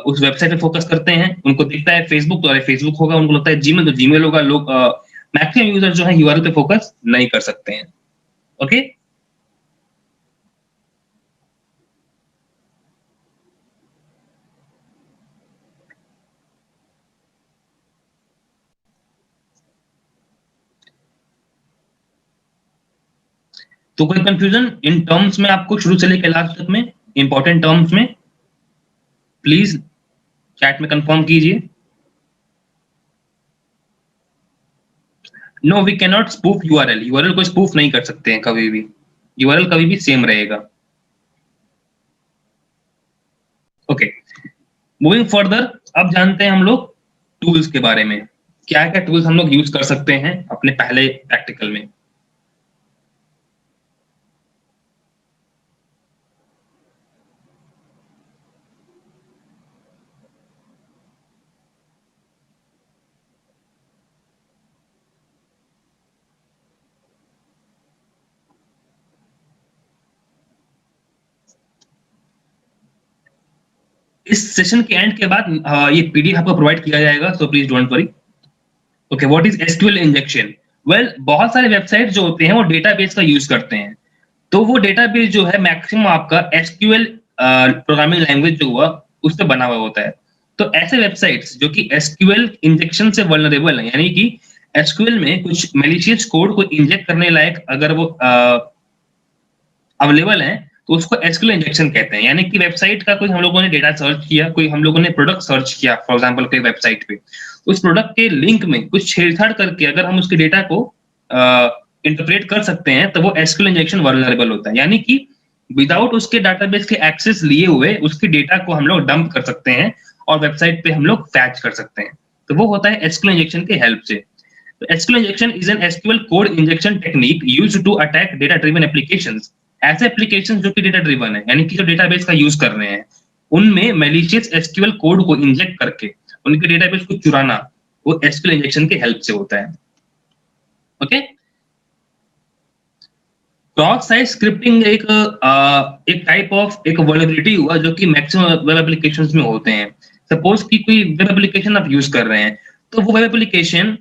उस वेबसाइट पे फोकस करते हैं। उनको दिखता है फेसबुक तो फेसबुक होगा, उनको लगता है जीमेल तो जीमेल होगा। लोग मैक्सिमम यूजर जो है यूआरएल पे फोकस नहीं कर सकते हैं। ओके, तो कोई कंफ्यूजन इन टर्म्स में आपको शुरू से लेकर लास्ट तक में, इंपॉर्टेंट टर्म्स में, प्लीज चैट में कंफर्म कीजिए। No, we can not spoof URL, URL को स्पूफ नहीं कर सकते हैं कभी भी, यूआरएल कभी भी सेम रहेगा। ओके, मूविंग फर्दर, अब जानते हैं हम लोग टूल्स के बारे में, क्या क्या टूल्स हम लोग यूज कर सकते हैं अपने पहले प्रैक्टिकल में। इस सेशन के एंड के बाद ये पीडीएफ आपको प्रोवाइड किया जाएगा, so please don't worry. Okay, what is SQL injection? Well, बहुत सारे वेबसाइट जो होते हैं वो डेटाबेस का यूज करते हैं, तो वो डेटाबेस जो है मैक्सिमम आपका एसक्यूएल प्रोग्रामिंग लैंग्वेज जो हुआ उससे बना हुआ होता है। तो ऐसे वेबसाइट्स जो कि एसक्यूएल इंजेक्शन से वल्नरेबल है, यानी कि एसक्यूएल में कुछ मैलिशियस कोड को इंजेक्ट करने लायक अगर वो अवेलेबल है, तो उसको एसक्यूएल इंजेक्शन कहते हैं। यानी कि वेबसाइट का कोई हम लोगों ने डेटा सर्च किया, कोई हम लोगों ने प्रोडक्ट सर्च किया फॉर एग्जांपल कोई वेबसाइट पे, उस प्रोडक्ट के लिंक में कुछ छेड़छाड़ करके अगर हम उसके डेटा को इंटरप्रेट कर सकते हैं, तो वो एसक्यूएल इंजेक्शन वल्नरेबल होता है। यानी कि विदाउट उसके डाटाबेस के एक्सेस लिए हुए उसके डेटा को हम लोग डंप कर सकते हैं और वेबसाइट पे हम लोग फैच कर सकते हैं। तो वो होता है एसक्यूएल इंजेक्शन के हेल्प से। तो SQL injection is an SQL code injection technique used to attack data driven applications. ऐसे एप्लीकेशंस जो कि डेटा ड्रिवन है, यानी कि जो डेटाबेस का यूज कर रहे हैं, उनमें मैलिशियस एसक्यूएल कोड को इंजेक्ट करके उनके डेटाबेस को चुराना, वो एसक्यूएल इंजेक्शन के हेल्प से होता है। ओके, क्रॉस साइट स्क्रिप्टिंग एक टाइप ऑफ एक वल्नरेबिलिटी हुआ जो कि मैक्सिमम वेब एप्लीकेशंस में होते हैं। सपोज कि कोई वेब एप्लीकेशन आप यूज कर रहे हैं, तो वो वेब एप्लीकेशन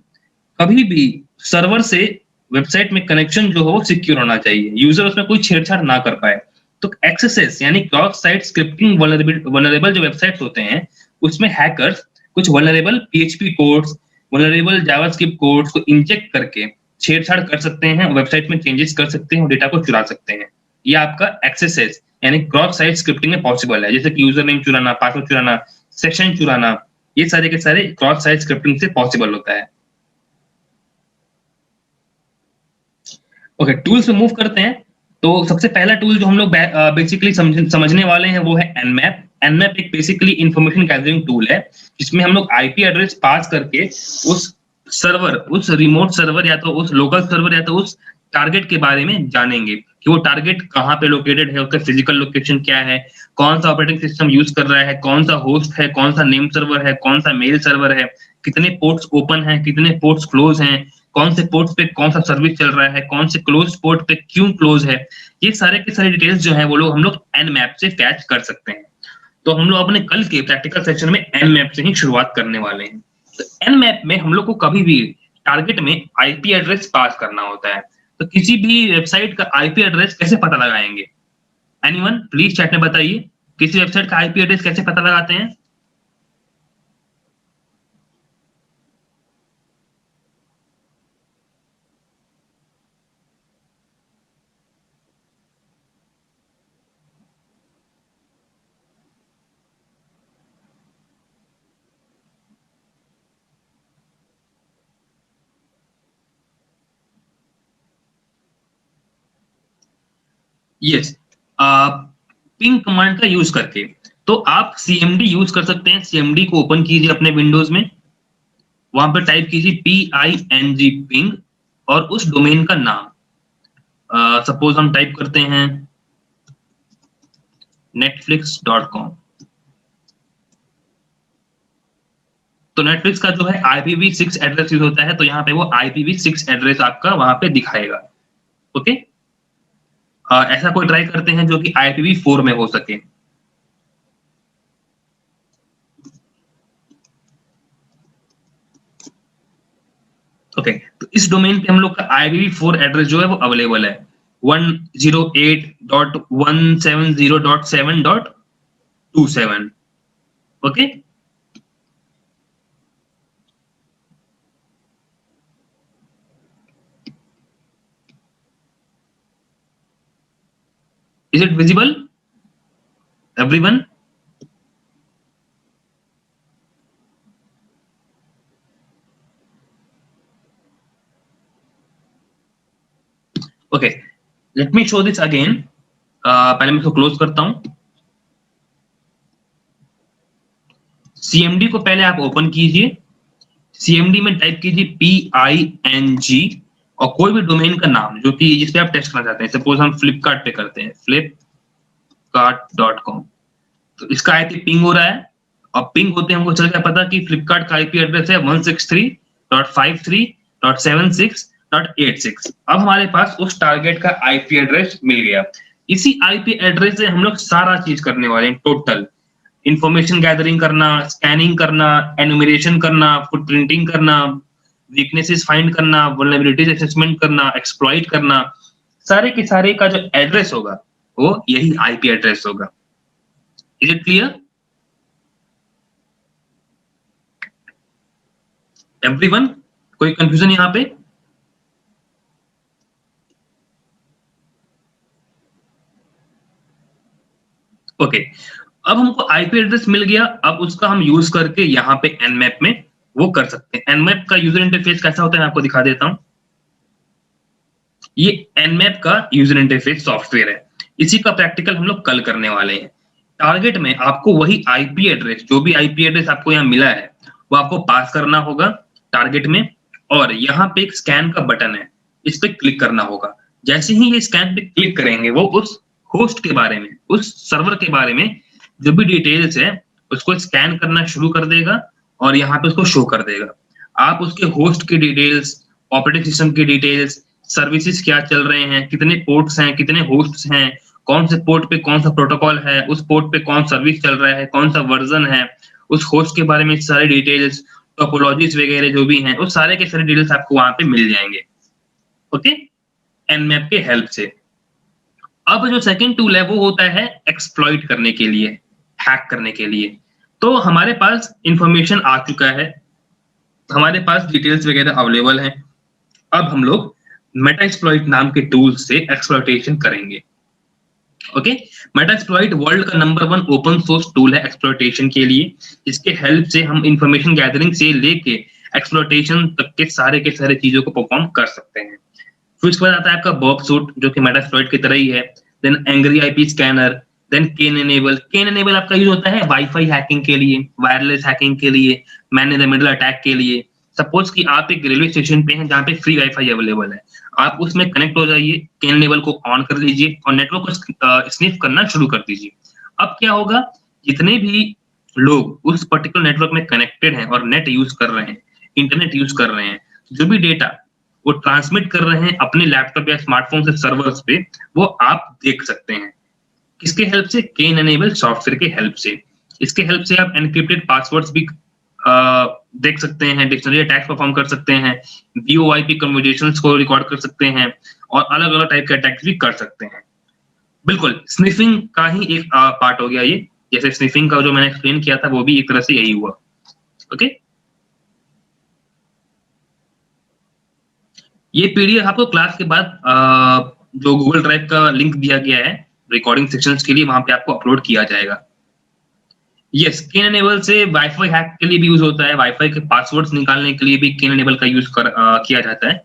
कभी भी सर्वर से वेबसाइट में कनेक्शन जो हो वो सिक्योर होना चाहिए, यूजर उसमें कोई छेड़छाड़ ना कर पाए। तो एक्सेस यानी क्रॉस साइट स्क्रिप्टिंग वल्नरेबल जो वेबसाइट्स होते हैं, उसमें हैकर्स कुछ vulnerable PHP codes, vulnerable JavaScript codes को इंजेक्ट करके छेड़छाड़ कर सकते हैं, वेबसाइट में चेंजेस कर सकते हैं और डेटा को चुरा सकते हैं। ये आपका एक्सेस यानी क्रॉस साइट स्क्रिप्टिंग में पॉसिबल है, जैसे कि यूजर नेम चुराना, पासवर्ड चुराना, सेक्शन चुराना, ये सारे के सारे क्रॉस साइट स्क्रिप्टिंग से पॉसिबल होता है। ओके, टूल्स पे मूव करते हैं। तो सबसे पहला टूल जो हम लोग बेसिकली समझने वाले हैं वो है एनमैप। एनमैप एक बेसिकली इंफॉर्मेशन गैदरिंग टूल है, जिसमें हम लोग आईपी एड्रेस पास करके उस सर्वर, उस रिमोट सर्वर या तो उस लोकल सर्वर या तो उस टारगेट के बारे में जानेंगे कि वो टारगेट कहाँ पे लोकेटेड है, उसका फिजिकल लोकेशन क्या है, कौन सा ऑपरेटिंग सिस्टम यूज कर रहा है, कौन सा होस्ट है, कौन सा नेम सर्वर है, कौन सा मेल सर्वर है, कितने पोर्ट्स ओपन हैं, कितने पोर्ट्स क्लोज हैं, कौन से पोर्ट्स पे कौन सा सर्विस चल रहा है, कौन से क्लोज पोर्ट पे क्यों क्लोज है। ये सारे के सारे डिटेल्स जो है वो लोग हम लोग एनमैप से कैच कर सकते हैं। तो हम लोग अपने कल के प्रैक्टिकल सेशन में एनमैप से ही शुरुआत करने वाले हैं। तो एनमैप में हम लोग को कभी भी टारगेट में आईपी एड्रेस पास करना होता है। तो किसी भी वेबसाइट का आईपी एड्रेस कैसे पता लगाएंगे? एनीवन प्लीज चैट में बताइए, किसी वेबसाइट का आईपी एड्रेस कैसे पता लगाते हैं? यस, पिंग कमांड का यूज करके। तो आप सीएमडी यूज कर सकते हैं। सीएमडी को ओपन कीजिए अपने विंडोज में, वहां पर टाइप कीजिए PING पिंग और उस डोमेन का नाम। सपोज हम टाइप करते हैं netflix.com। तो नेटफ्लिक्स का जो है IPv6 एड्रेस यूज होता है, तो यहाँ पे वो IPv6 एड्रेस आपका वहां पे दिखाएगा। ओके, ऐसा कोई ट्राई करते हैं जो कि IPv4 में हो सके। ओके, तो इस डोमेन पे हम लोग का IPv4 एड्रेस जो है वो अवेलेबल है 108.170.7.27। Okay, is it visible everyone? Okay, let me show this again. पहले मैं इसको क्लोज करता हूं। सीएमडी को पहले आप ओपन कीजिए। सीएमडी में टाइप कीजिए PING और कोई भी डोमेन का नाम जो कि जिस पे आप टेस्ट करना चाहते हैं। सपोज हम फ्लिपकार्ट पे करते हैं, flipkart.com। तो इसका आईपी पिंग हो रहा है और पिंग होते हमको चल गया पता कि फ्लिपकार्ट का आईपी एड्रेस है 163.53.76.86। अब हमारे पास उस टारगेट का आईपी एड्रेस मिल गया। इसी आईपी एड्रेस से हम लोग सारा चीज करने वाले हैं, टोटल इंफॉर्मेशन गैदरिंग करना, स्कैनिंग करना, एनुमरेशन करना, फुटप्रिंटिंग करना, वीकनेसेस फाइंड करना, वल्नरेबिलिटीज असेसमेंट करना, एक्सप्लॉइट करना, सारे के सारे का जो एड्रेस होगा वो यही आईपी एड्रेस होगा। Is it clear? एवरीवन, कोई कंफ्यूजन यहाँ पे? ओके, अब हमको आईपी एड्रेस मिल गया, अब उसका हम यूज करके यहाँ पे nmap में वो कर सकते हैं। nmap का यूजर इंटरफेस कैसा होता है मैं आपको दिखा देता हूं। ये nmap का यूजर इंटरफेस सॉफ्टवेयर है, इसी का प्रैक्टिकल हम लोग कल करने वाले हैं। टारगेट में आपको वही आईपी एड्रेस, जो भी आईपी एड्रेस आपको यहाँ मिला है वो आपको पास करना होगा टारगेट में, और यहाँ पे एक स्कैन का बटन है, इस पे क्लिक करना होगा। जैसे ही ये स्कैन पे क्लिक करेंगे वो उस होस्ट के बारे में, उस सर्वर के बारे में जो भी डिटेल्स है उसको स्कैन करना शुरू कर देगा और यहाँ पे उसको शो कर देगा। आप उसके होस्ट की डिटेल्स, ऑपरेटिंग सिस्टम की डिटेल्स, सर्विसेज क्या चल रहे हैं, कितने पोर्ट्स हैं, कितने होस्ट्स हैं, कौन से पोर्ट पे कौन सा प्रोटोकॉल है, उस पोर्ट पे कौन सर्विस चल रहा है, कौन सा वर्जन है, उस होस्ट के बारे में सारी डिटेल्स, टोपोलॉजीज वगैरह जो भी हैं, वो सारे के सारे डिटेल्स आपको वहां पे मिल जाएंगे, ओके, nmap के हेल्प से। अब जो सेकंड टूल है वो होता है एक्सप्लॉइट करने के लिए, हैक करने के लिए। तो हमारे पास इंफॉर्मेशन आ चुका है, हमारे पास डिटेल्स वगैरह अवेलेबल हैं, अब हम लोग मेटास्प्लॉइट नाम के टूल से एक्सप्लॉइटेशन करेंगे। ओके, मेटास्प्लॉइट वर्ल्ड का नंबर 1 ओपन सोर्स टूल है एक्सप्लॉइटेशन के लिए। इसके हेल्प से हम इंफॉर्मेशन गैदरिंग से लेके एक्सप्लॉइटेशन तक के सारे चीजों को परफॉर्म कर सकते हैं। फिर उसके बाद आता है आपका बर्ब सूट, जो कि मेटास्प्लॉइट की तरह ही है। Then angry IP scanner, then Cain and Abel. Cain and Abel आपका यूज होता है वाईफाई हैकिंग के लिए, वायरलेस हैकिंग के लिए, man in the middle attack के लिए। सपोज कि आप एक रेलवे स्टेशन पे हैं जहाँ पे फ्री वाईफाई अवेलेबल है, आप उसमें कनेक्ट हो जाइए, केन एनेबल को ऑन कर लीजिए और नेटवर्क को स्निफ करना शुरू कर दीजिए। अब क्या होगा, जितने भी लोग उस पर्टिकुलर नेटवर्क में कनेक्टेड हैं और नेट यूज कर रहे हैं, इंटरनेट यूज कर रहे हैं, जो भी डेटा वो ट्रांसमिट कर रहे हैं अपने लैपटॉप या स्मार्टफोन से सर्वर्स पे, वो आप देख सकते हैं। किसके हेल्प से? केन एनेबल सॉफ्टवेयर के हेल्प से। इसके हेल्प से आप एनक्रिप्टेड पासवर्ड्स भी देख सकते हैं, डिक्शनरी अटैक्स परफॉर्म कर सकते हैं, वीओआईपी कन्वर्जेशंस को रिकॉर्ड कर सकते हैं और अलग अलग टाइप के अटैक्स भी कर सकते हैं। बिल्कुल स्निफिंग का ही एक पार्ट हो गया ये। जैसे स्निफिंग का जो मैंने एक्सप्लेन किया था वो भी एक तरह से यही हुआ, ओके। ये पीडीएफ आपको क्लास के बाद जो गूगल ड्राइव का लिंक दिया गया है रिकॉर्डिंग सेक्शंस के लिए, वहां पे आपको अपलोड किया जाएगा। यस, केन एनेबल से वाईफाई हैक के लिए भी यूज होता है, वाईफाई के पासवर्ड्स निकालने के लिए भी केन एनेबल का यूज किया जाता है,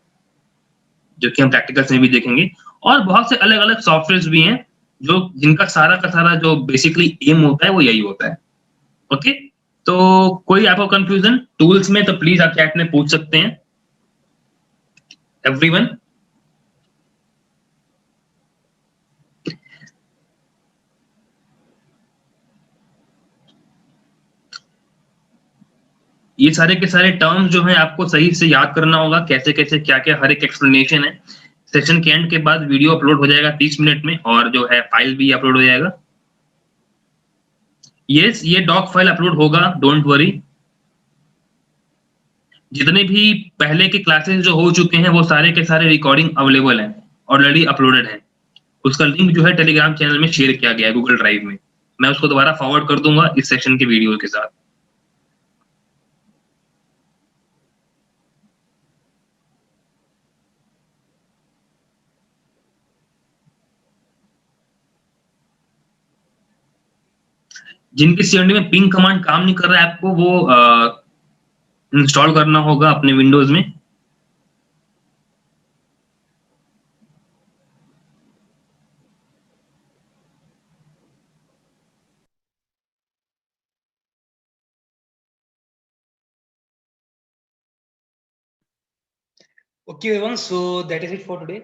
जो कि हम प्रैक्टिकल्स में भी देखेंगे। और बहुत से अलग अलग सॉफ्टवेयर भी हैं जो जिनका सारा का सारा जो बेसिकली एम होता है वो यही होता है, ओके। तो कोई आपको कंफ्यूजन टूल्स में तो प्लीज आप चैट में पूछ सकते हैं, एवरीवन। ये सारे के सारे टर्म्स जो हैं आपको सही से याद करना होगा, कैसे कैसे क्या क्या हर एक एक्सप्लेनेशन है। सेशन के एंड के बाद वीडियो अपलोड हो जाएगा 30 मिनट में, और जो है फाइल भी अपलोड हो जाएगा। यस, ये डॉक फाइल अपलोड होगा, डोंट वरी। जितने भी पहले के क्लासेस जो हो चुके हैं वो सारे के सारे रिकॉर्डिंग अवेलेबल हैं, ऑलरेडी अपलोडेड है। उसका लिंक जो है टेलीग्राम चैनल में शेयर किया गया है गूगल ड्राइव में, मैं उसको दोबारा फॉरवर्ड कर दूंगा इस सेशन के वीडियो के साथ। जिनके सीएमडी में पिंग कमांड काम नहीं कर रहा है, आपको वो इंस्टॉल करना होगा अपने विंडोज में। Okay, everyone. So that is it for today.